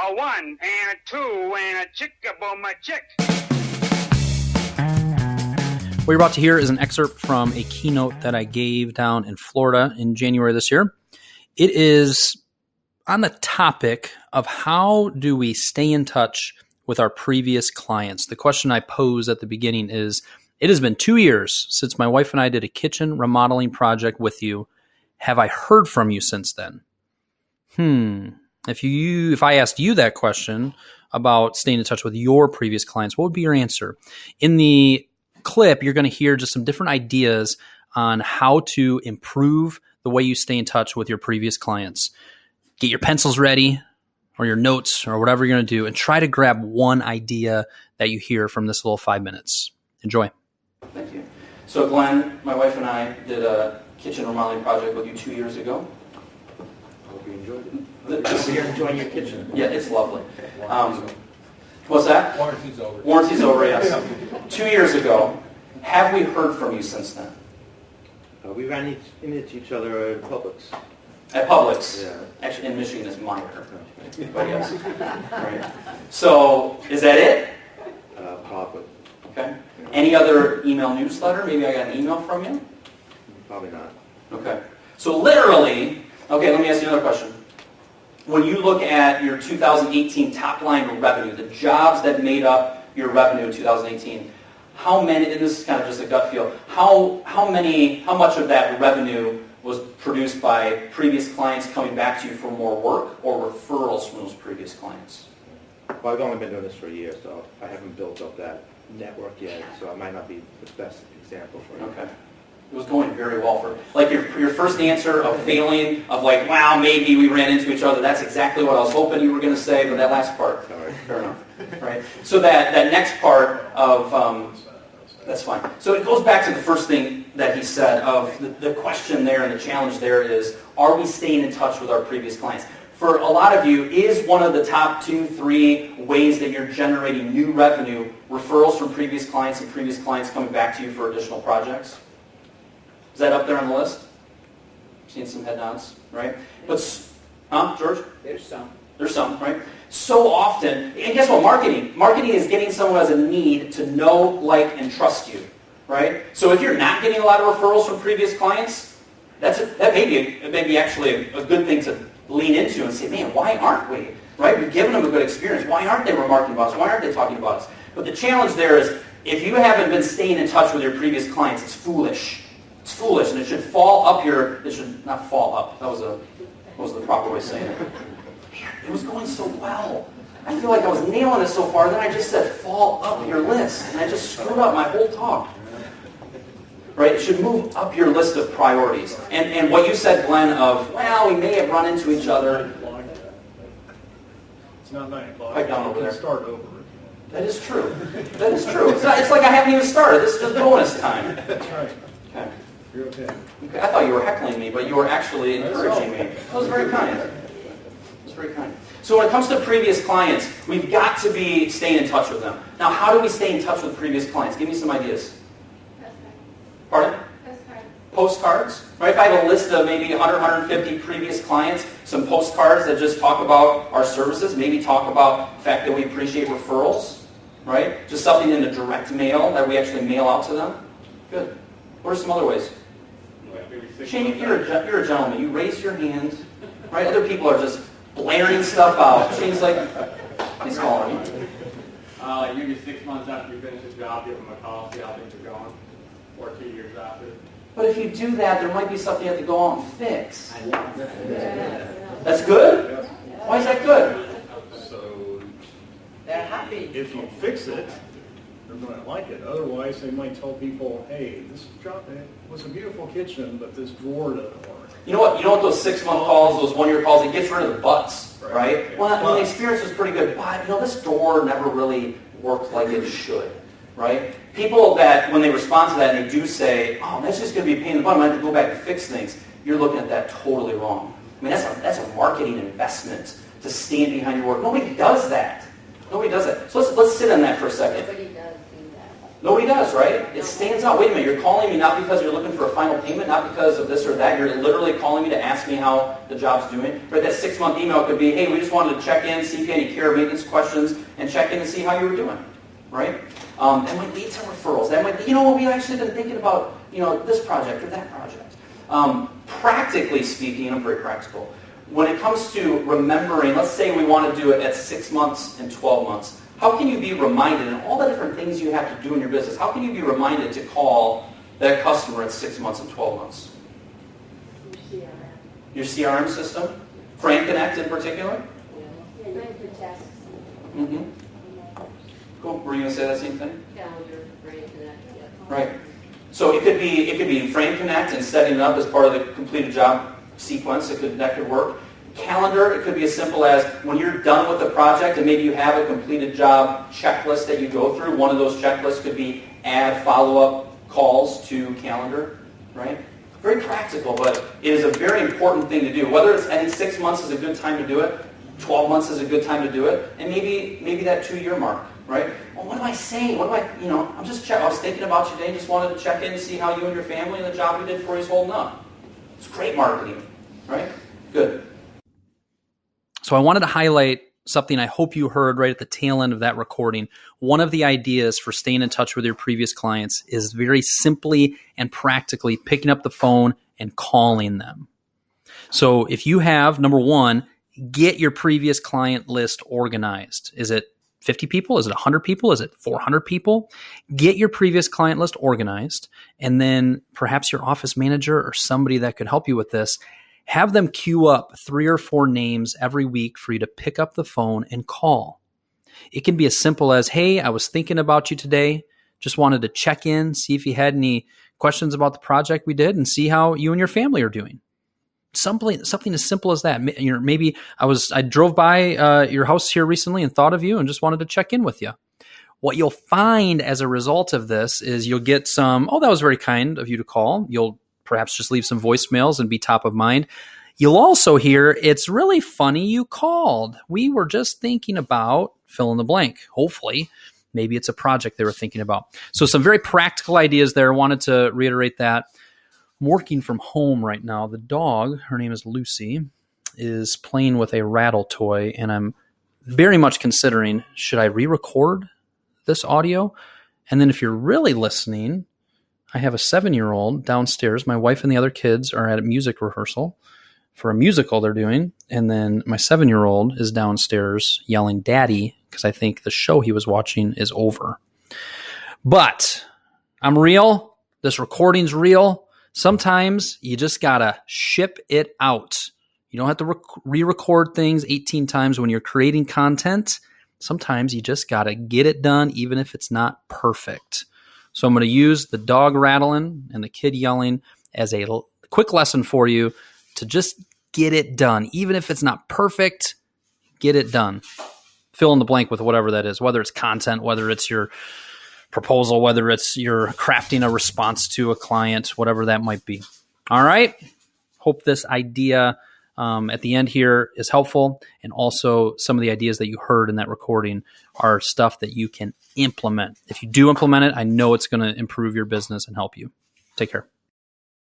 A one and a two and a chick-a-boom a chick. What you're about to hear is an excerpt from a keynote that I gave down in Florida in January this year. It is on the topic of how do we stay in touch with our previous clients. The question I pose at the beginning is, it has been 2 years since my wife and I did a kitchen remodeling project with you. Have I heard from you since then? If I asked you that question about staying in touch with your previous clients, what would be your answer? In the clip, you're going to hear just some different ideas on how to improve the way you stay in touch with your previous clients. Get your pencils ready or your notes or whatever you're going to do, and try to grab one idea that you hear from this little 5 minutes. Enjoy. Thank you. So Glenn, my wife and I did a kitchen remodeling project with you 2 years ago. Hope you enjoyed it. So you're enjoying your kitchen. Yeah, it's lovely. What's that? Warranty's over. Warranty's over, yes. 2 years ago. Have we heard from you since then? We ran into each other at Publix. At Publix? Yeah. Actually, in Michigan is Meijer. But yes. Right. So, is that it? Probably. Okay. Any other email newsletter? Maybe I got an email from you? Probably not. Okay. So literally, okay, let me ask you another question. When you look at your 2018 top line revenue, the jobs that made up your revenue in 2018, how many, and this is kind of just a gut feel, how much of that revenue was produced by previous clients coming back to you for more work or referrals from those previous clients? Well, I've only been doing this for a year, so I haven't built up that network yet, so I might not be the best example for you. Okay. It was going very well for, like your first answer of failing, of like, wow, maybe we ran into each other. That's exactly what I was hoping you were going to say, but that last part, Sorry. fair enough. Right? So that next part of, that's fine. So it goes back to the first thing that he said of the question there and the challenge there is, are we staying in touch with our previous clients? For a lot of you, is one of the top 2, 3 ways that you're generating new revenue referrals from previous clients and previous clients coming back to you for additional projects? Is that up there on the list? Seeing some head nods, right? But, George? There's some. There's some, right? So often, and guess what? Marketing is getting someone who has a need to know, like, and trust you, right? So if you're not getting a lot of referrals from previous clients, that may be actually a good thing to lean into and say, man, why aren't we? Right? We've given them a good experience. Why aren't they remarking about us? Why aren't they talking about us? But the challenge there is, if you haven't been staying in touch with your previous clients, it's foolish. It's foolish, and it should fall up here. It should not fall up. That was the proper way of saying it. Man, it was going so well. I feel like I was nailing it so far, then I just said fall up your list, and I just screwed up my whole talk. Right? It should move up your list of priorities. And what you said, Glenn, of, well, we may have run into each other. It's not 9 o'clock. Pipe down over there. Start over. That is true. That is true. It's like I haven't even started. This is just bonus time. That's right. Okay. You're okay. Okay. I thought you were heckling me, but you were actually encouraging me. That was very kind. It was very kind. So when it comes to previous clients, we've got to be staying in touch with them. Now, how do we stay in touch with previous clients? Give me some ideas. Pardon? Postcards. Right? If I have a list of maybe 100, 150 previous clients, some postcards that just talk about our services, maybe talk about the fact that we appreciate referrals, right? Just something in the direct mail that we actually mail out to them. Good. What are some other ways? Shane, you're a gentleman. You raise your hand, right? Other people are just blaring stuff out. Shane's like, he's calling me. Usually 6 months after you finish the job, give them a call, see how things are going, or 2 years after. But if you do that, there might be something you have to go out and fix. That's good? Why is that good? So They're happy. if you fix it, they're going to like it. Otherwise, they might tell people, hey, this job was a beautiful kitchen, but this drawer doesn't work. You know what those 6-month calls, those 1-year calls, it gets rid of the buts, right? Yeah. Well, the experience was pretty good, but this door never really worked like it should, right? People that, when they respond to that and they do say, oh, that's just going to be a pain in the butt, I have to go back and fix things, you're looking at that totally wrong. I mean, that's a marketing investment to stand behind your work. Nobody does that. Nobody does that. So let's sit on that for a second. Nobody does do that. Nobody does, right? It stands out. Wait a minute, you're calling me not because you're looking for a final payment, not because of this or that. You're literally calling me to ask me how the job's doing. Right? That 6-month email could be, hey, we just wanted to check in, see if you had any care or maintenance questions, and check in and see how you were doing. Right? That might lead to referrals. That might be, we actually been thinking about, this project or that project. Practically speaking, I'm very practical. When it comes to remembering, let's say we want to do it at 6 months and 12 months. How can you be reminded, and all the different things you have to do in your business, how can you be reminded to call that customer at 6 months and 12 months? Your CRM system? FranConnect in particular? Mm-hmm. Cool. Were you going to say that same thing? Calendar, FranConnect. Right. So it could be FranConnect and setting it up as part of the completed job sequence. That could work. Calendar, it could be as simple as when you're done with the project and maybe you have a completed job checklist that you go through. One of those checklists could be add follow-up calls to calendar, right? Very practical, but it is a very important thing to do. Whether it's any 6 months is a good time to do it, 12 months is a good time to do it, and maybe that 2-year mark, right? Well, what am I saying? I was thinking about you today, just wanted to check in and see how you and your family and the job you did for you is holding up. It's great marketing, right? Good. So I wanted to highlight something I hope you heard right at the tail end of that recording. One of the ideas for staying in touch with your previous clients is very simply and practically picking up the phone and calling them. So if you have, number one, get your previous client list organized. Is it 50 people? Is it 100 people? Is it 400 people? Get your previous client list organized, and then perhaps your office manager or somebody that could help you with this, have them queue up 3 or 4 names every week for you to pick up the phone and call. It can be as simple as, hey, I was thinking about you today. Just wanted to check in, see if you had any questions about the project we did and see how you and your family are doing. Something as simple as that. Maybe I drove by your house here recently and thought of you and just wanted to check in with you. What you'll find as a result of this is you'll get some, oh, that was very kind of you to call. You'll perhaps just leave some voicemails and be top of mind. You'll also hear, it's really funny you called. We were just thinking about fill in the blank. Hopefully, maybe it's a project they were thinking about. So some very practical ideas there. Wanted to reiterate that. I'm working from home right now. The dog, her name is Lucy, is playing with a rattle toy, and I'm very much considering, should I re-record this audio? And then if you're really listening, I have a 7-year-old downstairs. My wife and the other kids are at a music rehearsal for a musical they're doing. And then my 7-year-old is downstairs yelling daddy because I think the show he was watching is over. But I'm real. This recording's real. Sometimes you just got to ship it out. You don't have to re-record things 18 times when you're creating content. Sometimes you just got to get it done, even if it's not perfect. So I'm going to use the dog rattling and the kid yelling as a quick lesson for you to just get it done. Even if it's not perfect, get it done. Fill in the blank with whatever that is, whether it's content, whether it's your proposal, whether it's you're crafting a response to a client, whatever that might be. All right. Hope this idea at the end here is helpful. And also some of the ideas that you heard in that recording are stuff that you can implement. If you do implement it, I know it's going to improve your business and help you. Take care.